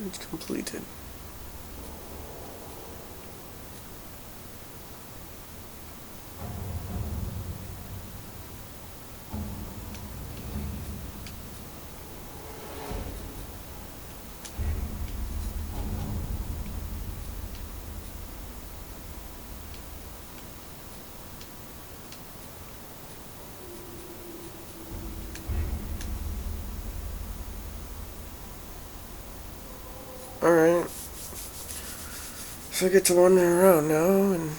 It's completed. Alright. So I get to wander around now and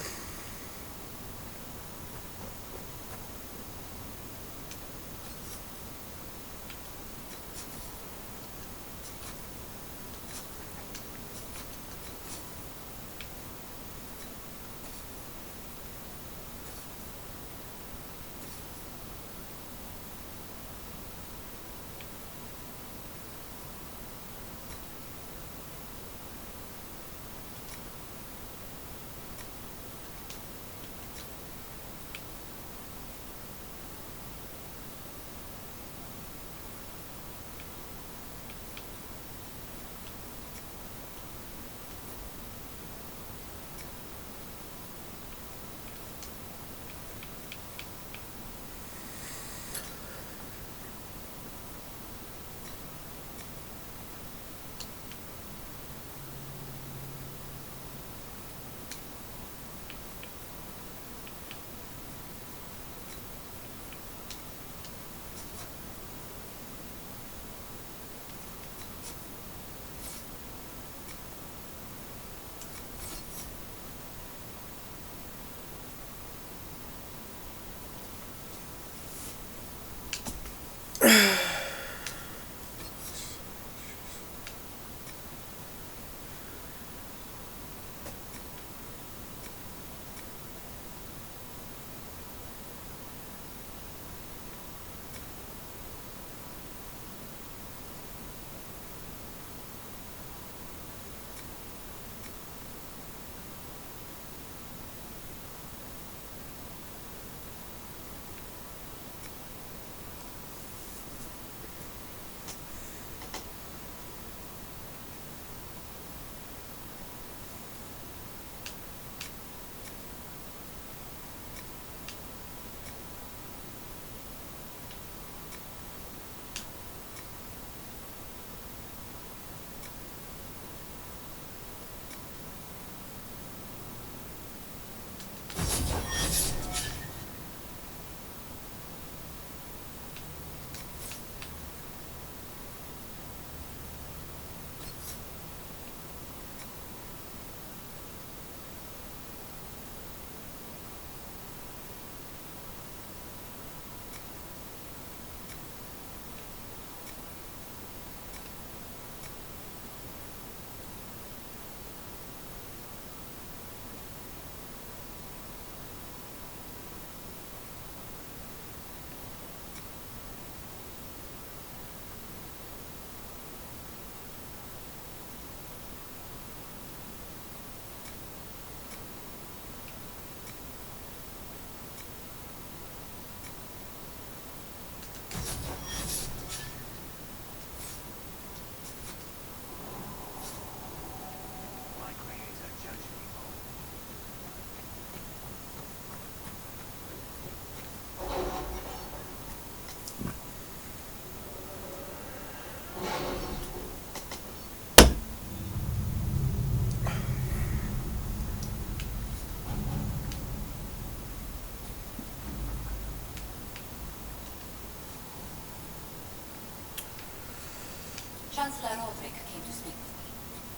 Chancellor Roderick came to speak with me.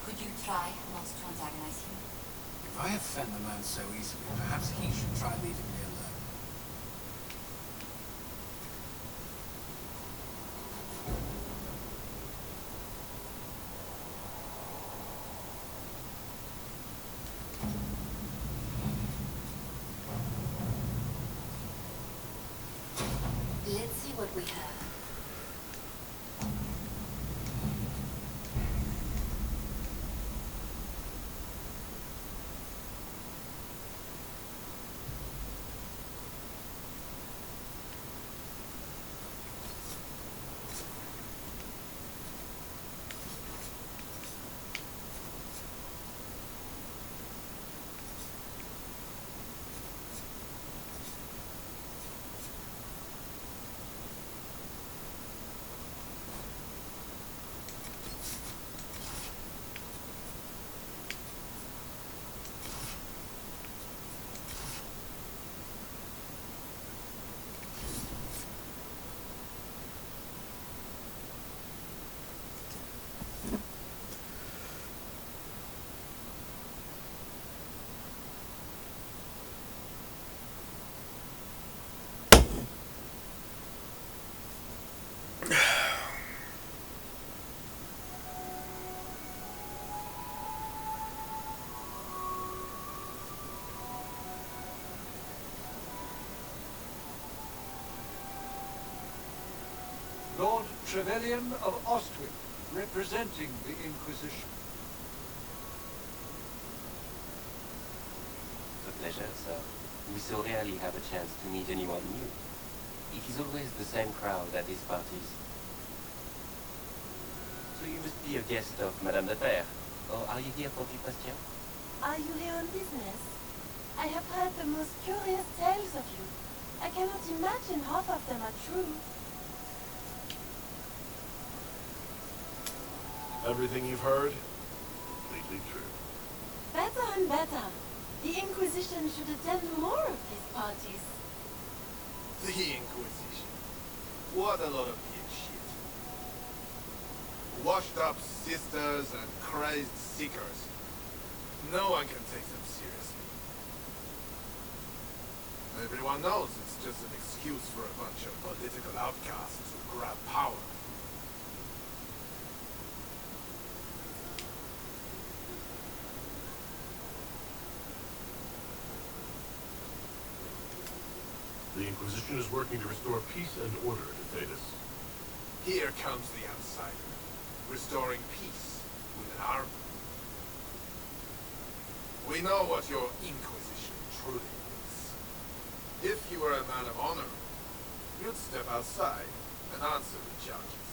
Could you try not to antagonize him? If I offend the man so easily, perhaps he should try leaving me alone. Let's see what we have. Lord Trevelyan of Ostwick, representing the Inquisition. It's a pleasure, sir. We so rarely have a chance to meet anyone new. It is always the same crowd at these parties. So you must be a guest of Madame de Père, or are you here for the question? Are you here on business? I have heard the most curious tales of you. I cannot imagine half of them are true. Everything you've heard? Completely true. Better and better. The Inquisition should attend more of these parties. The Inquisition. What a lot of weird shit. Washed up sisters and crazed seekers. No one can take them seriously. Everyone knows it's just an excuse for a bunch of political outcasts to grab power. The Inquisition is working to restore peace and order to Thedas. Here comes the outsider, restoring peace with an army. We know what your Inquisition truly is. If you were a man of honor, you'd step outside and answer the charges.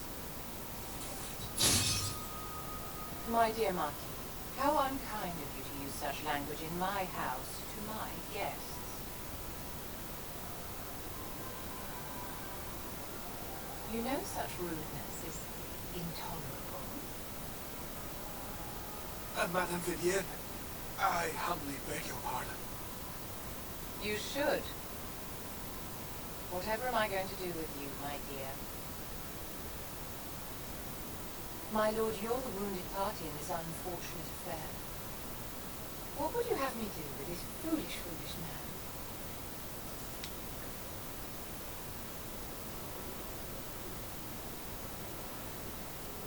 My dear Marquis, how unkind of you to use such language in my house to my guests. You know such rudeness is intolerable. Madame Vivienne, I humbly beg your pardon. You should. Whatever am I going to do with you, my dear? My lord, you're the wounded party in this unfortunate affair. What would you have me do with this foolish, foolish man?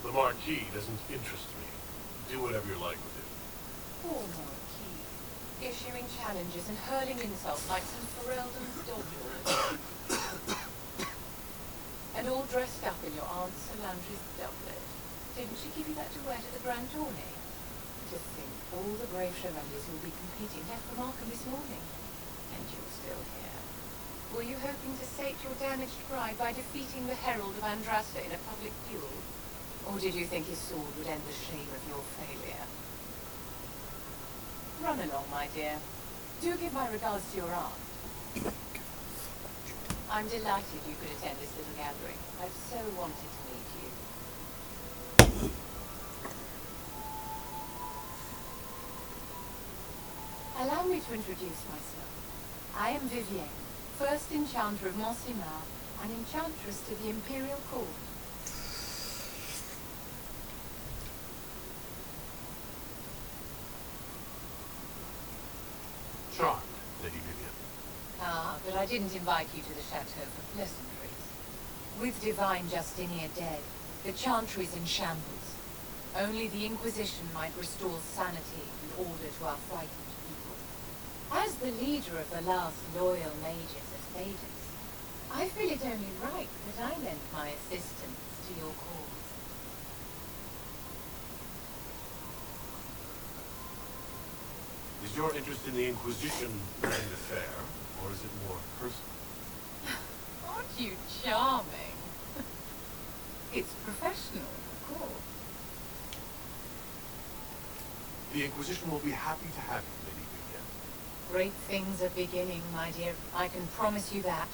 The Marquis doesn't interest me. Do whatever you like with him. Poor Marquis. Issuing challenges and hurling insults like some Ferelden dodgers. And all dressed up in your Aunt Solange's doublet. Didn't she give you that to wear to the Grand Tourney? To think, all the brave chevaliers who will be competing left for Markham this morning. And you're still here. Were you hoping to sate your damaged pride by defeating the Herald of Andraste in a public duel? Or did you think his sword would end the shame of your failure? Run along, my dear. Do give my regards to your aunt. I'm delighted you could attend this little gathering. I've so wanted to meet you. Allow me to introduce myself. I am Vivienne, first Enchanter of Monsimar, and Enchantress to the Imperial Court. but I didn't invite you to the chateau for pleasantries. With Divine Justinia dead, the Chantry's in shambles. Only the Inquisition might restore sanity and order to our frightened people. As the leader of the last loyal mages of Thedas, I feel it only right that I lend my assistance to your cause. Is your interest in the Inquisition an affair, or is it more personal? Aren't you charming? It's professional, of course. The Inquisition will be happy to have you, Lady Vivian. Great things are beginning, my dear. I can promise you that.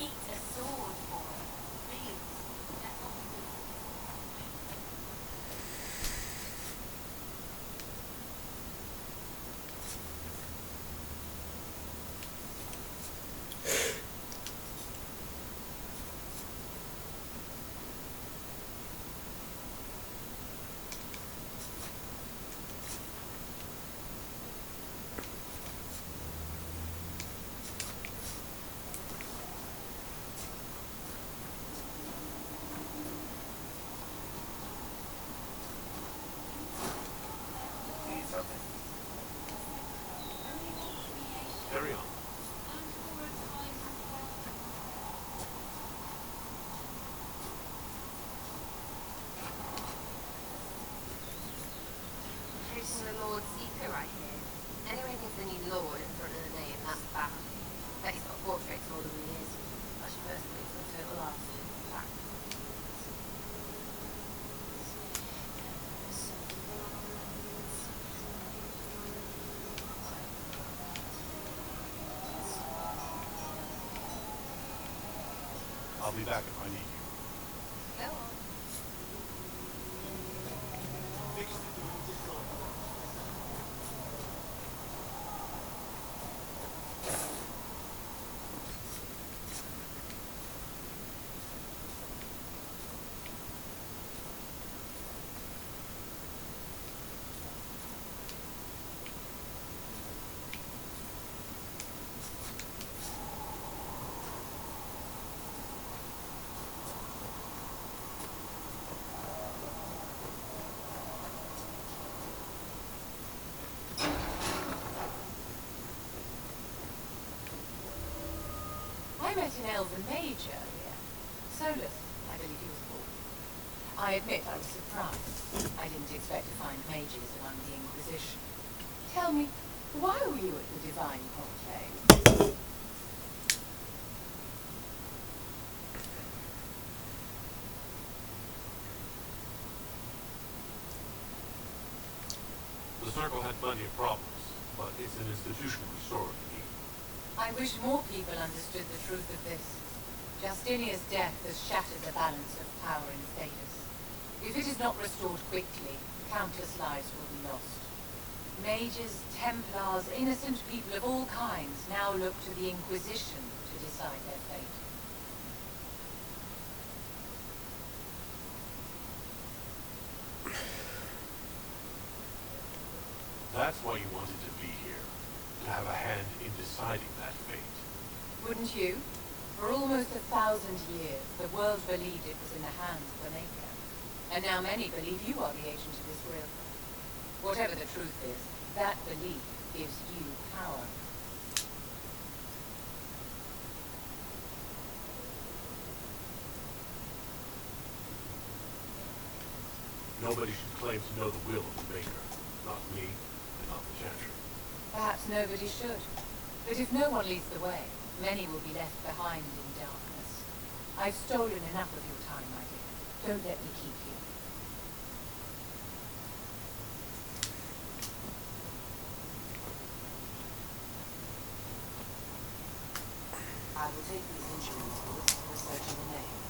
eat a sword for it. Please. That's all we do. Need something? Carry on. Chasing the Lord Seeker, I hear. Anyone gives the new Lord in front of the name, that's bad. Bet he's got portraits older than he is. That's your first move to a total arse. Fact. I'll be back if I need you. Go on. I met an elven mage earlier. Solus, I believe he was called. I admit I was surprised. I didn't expect to find mages among the Inquisition. Tell me, why were you at the Divine Conclave? The Circle had plenty of problems, but it's an institution we sorely need. I wish more people understood the truth of this. Justinia's death has shattered the balance of power and status. If it is not restored quickly, countless lives will be lost. Mages, Templars, innocent people of all kinds now look to the Inquisition to decide their fate. That's why you wanted to be here, to have a hand in deciding that fate. Wouldn't you? For almost 1,000 years, the world believed it was in the hands of the Maker. And now many believe you are the agent of his will. Whatever the truth is, that belief gives you power. Nobody should claim to know the will of the Maker. Not me, and not the Chantry. Perhaps nobody should. But if no one leads the way, many will be left behind in darkness. I've stolen enough of your time, my dear. Don't let me keep you. I will take these instruments for researching the name.